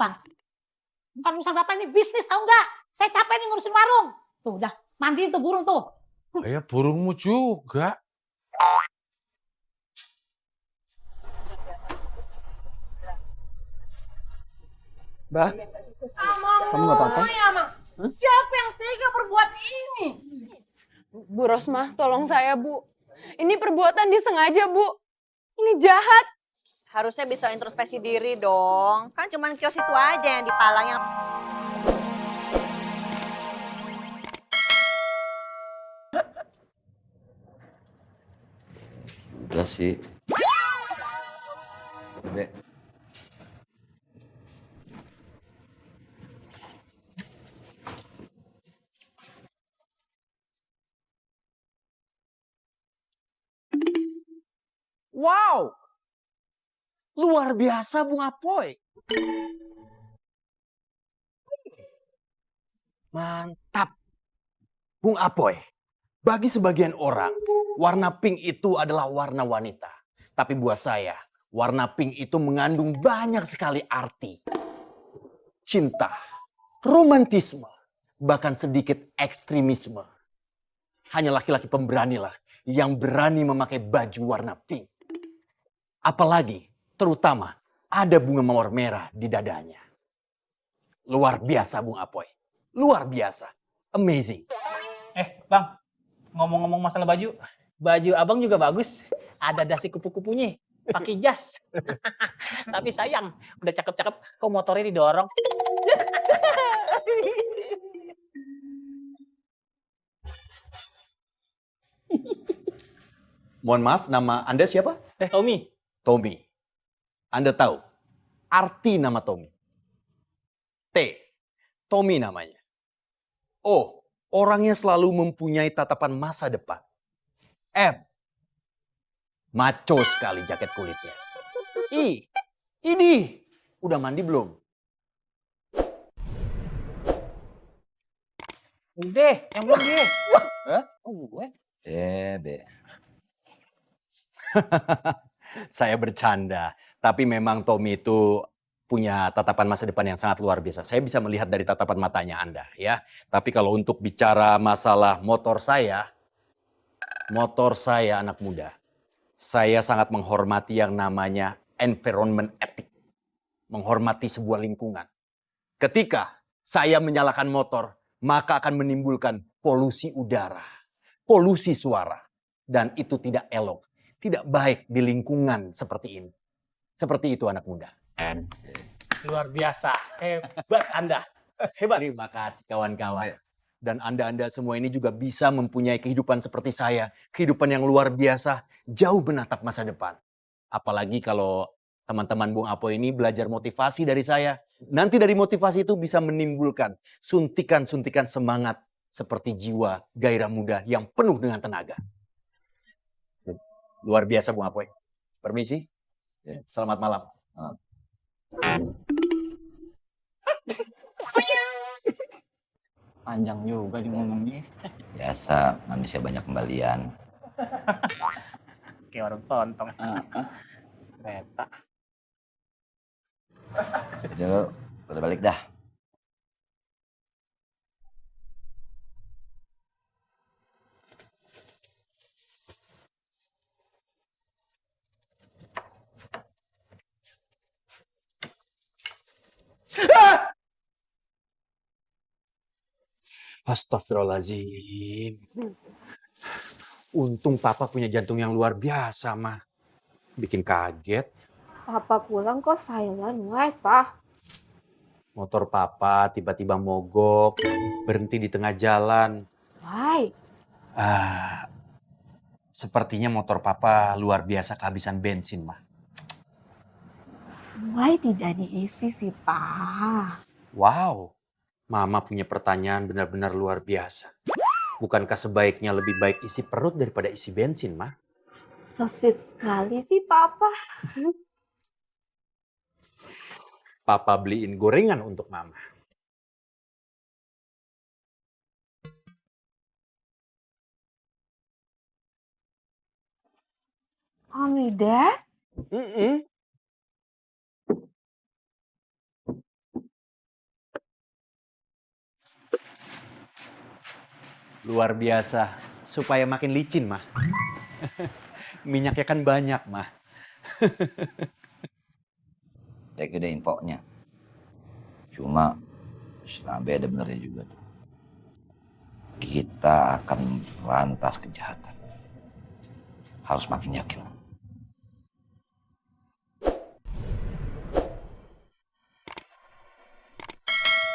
Bang. Bukan urusan Bapak, ini bisnis tahu nggak? Saya capek nih ngurusin warung. Tuh udah, mandiin tuh burung tuh. Kayak burungmu juga. Mbak, kamu nggak apa-apa? Siapa yang tega berbuat ini? Bu Rosmah, tolong saya, Bu. Ini perbuatan disengaja, Bu. Ini jahat. Harusnya bisa introspeksi diri dong. Kan cuma kios itu aja yang dipalang yang... Udah sih. Dek. Wow, luar biasa Bung Apoy. Mantap. Bung Apoy, bagi sebagian orang, warna pink itu adalah warna wanita. Tapi buat saya, warna pink itu mengandung banyak sekali arti. Cinta, romantisme, bahkan sedikit ekstremisme. Hanya laki-laki pemberanilah yang berani memakai baju warna pink. Apalagi, terutama, ada bunga mawar merah di dadanya. Luar biasa Bung Apoy. Luar biasa. Amazing. Bang, ngomong-ngomong masalah baju, baju abang juga bagus. Ada dasi kupu-kupunya, pakai jas. Tapi sayang, udah cakep-cakep, kok motornya didorong. Mohon maaf, nama Anda siapa? Tommy, Tommy. Anda tahu arti nama Tommy? T. Tommy namanya. O. Orangnya selalu mempunyai tatapan masa depan. M. Maco sekali jaket kulitnya. I. Ini. Udah mandi belum? udah, yang belum dia. Hah? Oh, gue. Dek. Saya bercanda. Tapi memang Tommy itu punya tatapan masa depan yang sangat luar biasa. Saya bisa melihat dari tatapan matanya Anda, ya. Tapi kalau untuk bicara masalah motor saya anak muda. Saya sangat menghormati yang namanya environment ethic. Menghormati sebuah lingkungan. Ketika saya menyalakan motor, maka akan menimbulkan polusi udara, polusi suara. Dan itu tidak elok, tidak baik di lingkungan seperti ini. Seperti itu anak muda. Luar biasa, hebat Anda. Hebat. Terima kasih kawan-kawan. Dan Anda-Anda semua ini juga bisa mempunyai kehidupan seperti saya. Kehidupan yang luar biasa, jauh menatap masa depan. Apalagi kalau teman-teman Bung Apoy ini belajar motivasi dari saya. Nanti dari motivasi itu bisa menimbulkan suntikan-suntikan semangat seperti jiwa gairah muda yang penuh dengan tenaga. Luar biasa Bung Apoy. Permisi. Selamat malam. Panjang juga di ngomongnya. Biasa manusia banyak kembalian. Kayak warung tontong. Kereta. Jadi lo udah balik dah. Astagfirullahaladzim. Untung Papa punya jantung yang luar biasa, mah. Bikin kaget. Papa pulang kok silent, why, Pak? Motor Papa tiba-tiba mogok, berhenti di tengah jalan. Why? Sepertinya motor Papa luar biasa kehabisan bensin, mah. Why tidak diisi sih, Pak? Wow, Mama punya pertanyaan benar-benar luar biasa. Bukankah sebaiknya lebih baik isi perut daripada isi bensin, mah? So sweet sekali sih, Papa. Papa beliin gorengan untuk Mama. Only that? Luar biasa. Supaya makin licin, Mah. Minyaknya kan banyak, Mah. Thank you deh infonya. Cuma, si Nabe ada benernya juga tuh. Kita akan merantas kejahatan. Harus makin yakin.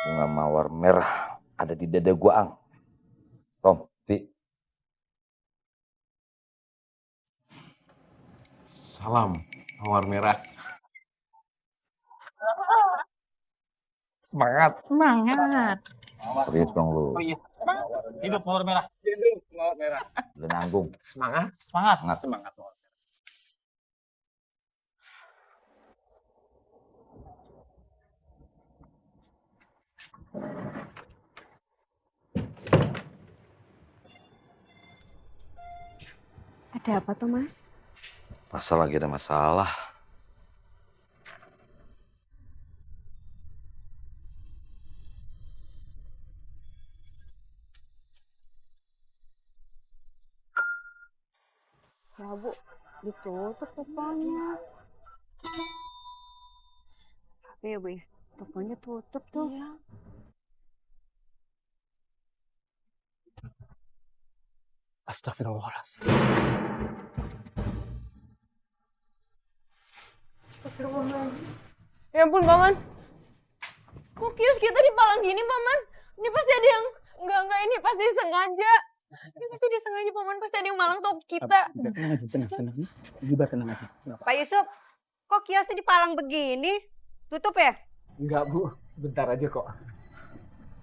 Bunga mawar merah ada di dada gua, Ang. Tom, Vi. Salam, mawar merah. Semangat. Semangat. Serius dong lu. Oh iya. Hidup mawar merah. Lu nanggung. Semangat. Semangat. Ada apa tuh, Mas? Masa lagi ada masalah? Ya, Bu. Ditutup tokonya. Apa ya, Bu? Tokonya tutup tuh. Iya. Astagfirullahaladzim. Ya ampun, Paman. Kok kios kita dipalang gini, Paman? Ini pasti ada yang... Enggak, ini pasti sengaja. Ini pasti disengaja, Paman. Pasti ada yang malang toko kita. Tenang aja. Pak Yusuf, kok kiosnya dipalang begini? Tutup ya? Enggak, Bu. Bentar aja kok.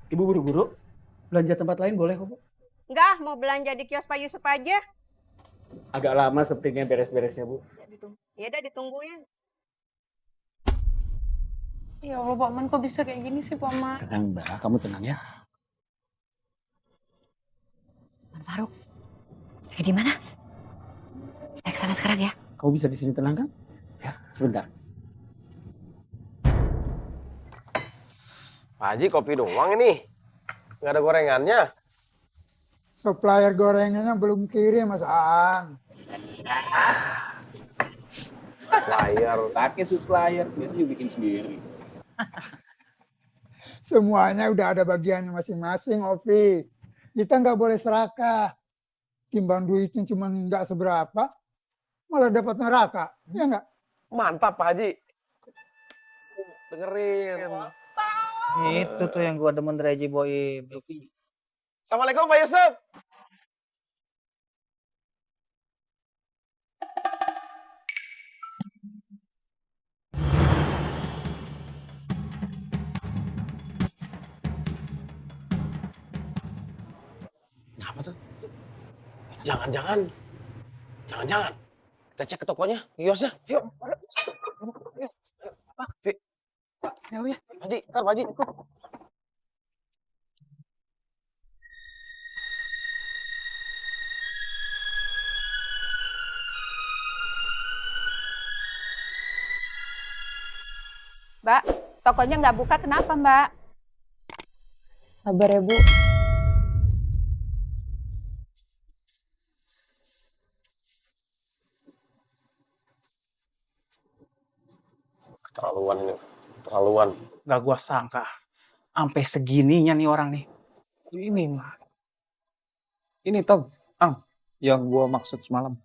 Ibu buru-buru? Belanja tempat lain boleh kok, Bu? Enggak, mau belanja di kios Pak Yusuf aja. Agak lama sepertinya beres-beresnya, Bu. Ya udah ditungguin. Ya Allah, Paman. Kok bisa kayak gini sih, Paman? Tenang, Mbak. Kamu tenang ya. Bang Faruk, lagi di mana? Saya kesana sekarang ya. Kamu bisa di sini tenang kan? Ya, sebentar. Pak Haji kopi doang ini. Nggak ada gorengannya. Supplier gorengannya belum kirim, Mas Ang. Supplier. Pakai supplier. Biasanya juga bikin sendiri. Semuanya udah ada bagiannya masing-masing, Ovi. Kita nggak boleh serakah. Timbang duitnya cuma nggak seberapa, malah dapat neraka. Ya nggak? Mantap Pak Haji. Dengerin. Itu tuh yang gua demen dari Haji Boy. Assalamualaikum Pak Yusuf. Kenapa tuh? Jangan-jangan. Kita cek ke tokonya, kiosnya. Yuk. Yuk. Apa? Pak Haji, ntar Pak Haji. Mbak, tokonya nggak buka, kenapa Mbak? Sabar ya, Bu. Keterlaluan ini. Keterlaluan. Gak gua sangka. Sampai segininya nih orang nih. Ini mah. Ini Tom, Ang, yang gua maksud semalam.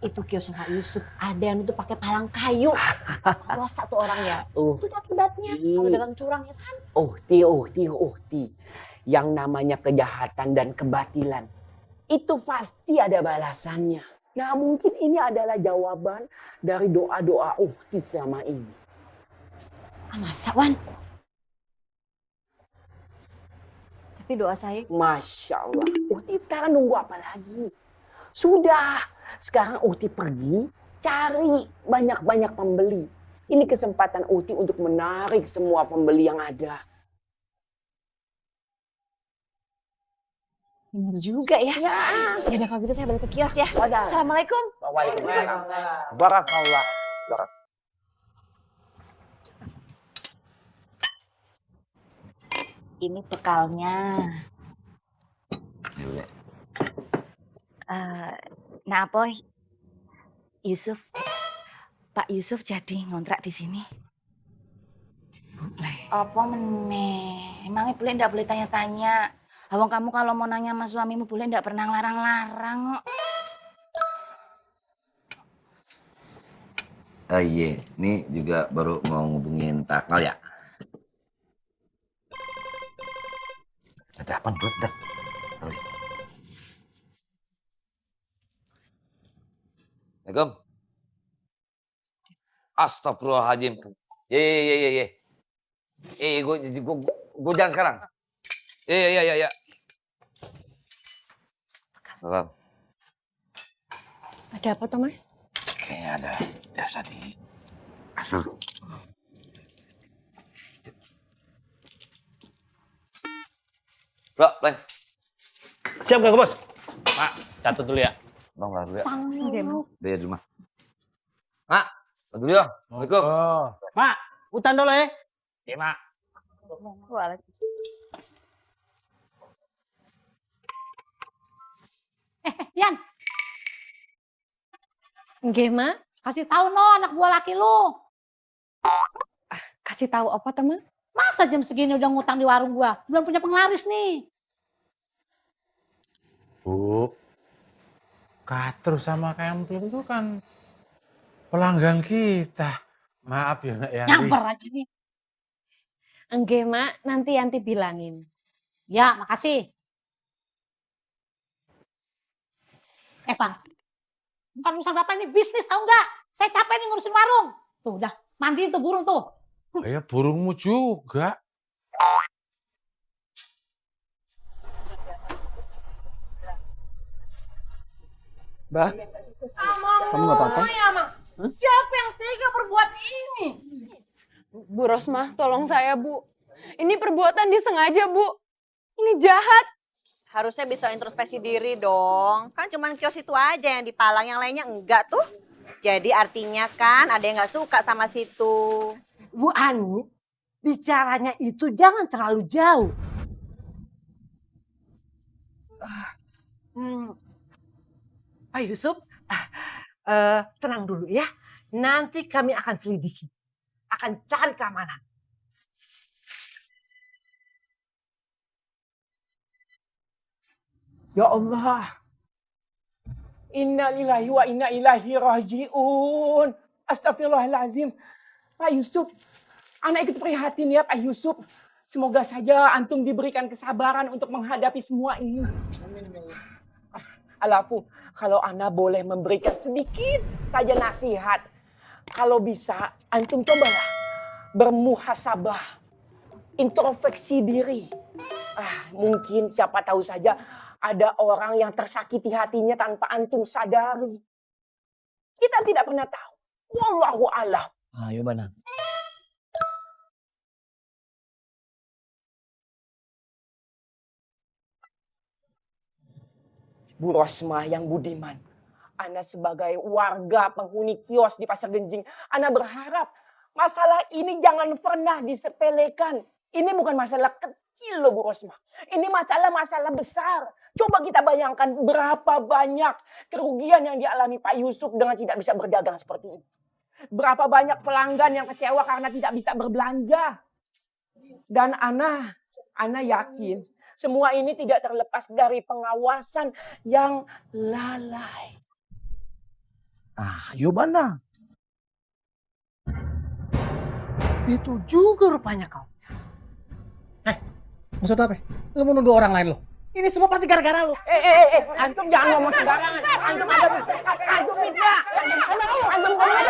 Itu kiosnya Pak Yusuf. Ada yang itu pakai palang kayu. Awas satu orang ya. Itu akibatnya. Kalau dagang curang ya kan. Uhti. Yang namanya kejahatan dan kebatilan. Itu pasti ada balasannya. Nah mungkin ini adalah jawaban dari doa-doa Uhti selama ini. Masa, Wan? Tapi doa saya... Masya Allah. Uhti sekarang nunggu apa lagi? Sudah. Sekarang Uhti pergi cari banyak-banyak pembeli. Ini kesempatan Uhti untuk menarik semua pembeli yang ada. Bener juga ya. Ya udah kalau gitu saya balik ke kios ya. Wadah. Assalamualaikum. Waalaikumsalam. Barakallah. Silakan. Ini bekalnya. Nah, Boy, Yusuf, Pak Yusuf jadi ngontrak di sini. Apa meneh? Emangnya boleh ndak boleh tanya-tanya? Awang kamu kalau mau nanya sama suamimu boleh ndak pernah ngelarang-larang. Iya, ini juga baru mau ngubungin Pak Akmal ya. Ada apa bro? Assalamualaikum. Astagfirullahaladzim. Ye. Gue jalan sekarang. Iya. Salam. Ada apa, Thomas? Kayaknya ada biasa di asal. Bro, lain. Siap gak bos? Mak, catat dulu ya. Bang, lah dulu ya. Oke, Mas. Udah ya di rumah. Mak, dulu ya. Assalamualaikum. Mak, hutan dulu ya. Iya, Mak. Yan, Nggih, Mak. kasih tahu no anak buah laki lu. Kasih tahu apa, teman? Masa jam segini udah ngutang di warung gua? Belum punya penglaris nih. Bu, Katrus sama Kemplung itu kan pelanggan kita. Maaf ya Nak Yanti. Nyamper aja nih. Nggih, Mak. Nanti Yanti bilangin. Ya, makasih. Bang, bukan urusan bapak ini bisnis tahu nggak? Saya capek nih ngurusin warung. Tuh udah mandiin tuh burung tuh. Ya burungmu juga. Bah, kamu nggak apa-apa? Siapa yang tega berbuat ini? Bu Rosmah, tolong saya, Bu. Ini perbuatan disengaja, Bu. Ini jahat. Harusnya bisa introspeksi diri dong. Kan cuma kios itu aja yang dipalang, yang lainnya enggak tuh. Jadi artinya kan ada yang nggak suka sama situ. Bu Ani, bicaranya itu jangan terlalu jauh. Pak Yusuf, tenang dulu ya. Nanti kami akan selidiki. Akan cari keamanan. Ya Allah. Inna lillahi wa inna ilaihi raji'un. Astagfirullahalazim. Pak Yusuf, anak ikut prihatin ya Pak Yusuf. Semoga saja antum diberikan kesabaran untuk menghadapi semua ini. Alafu, kalau Ana boleh memberikan sedikit saja nasihat. Kalau bisa, antum cobalah bermuhasabah. Introspeksi diri. Mungkin siapa tahu saja ada orang yang tersakiti hatinya tanpa antum sadari. Kita tidak pernah tahu. Wallahu a'lam. Ayo mana? Bu Rosmah yang budiman. Ana sebagai warga penghuni kios di Pasar Genjing, Ana berharap masalah ini jangan pernah disepelekan. Ini bukan masalah kecil loh Bu Rosmah. Ini masalah besar. Coba kita bayangkan berapa banyak kerugian yang dialami Pak Yusuf dengan tidak bisa berdagang seperti ini. Berapa banyak pelanggan yang kecewa karena tidak bisa berbelanja. Dan Ana yakin semua ini tidak terlepas dari pengawasan yang lalai. Ayo mana? Itu juga rupanya kau. Maksud apa? Lu mau nuduh orang lain lo? Ini semua pasti gara-gara lu. Antum jangan ngomong sembarangan. Antum ada antum tidak. Antum ngomong ada.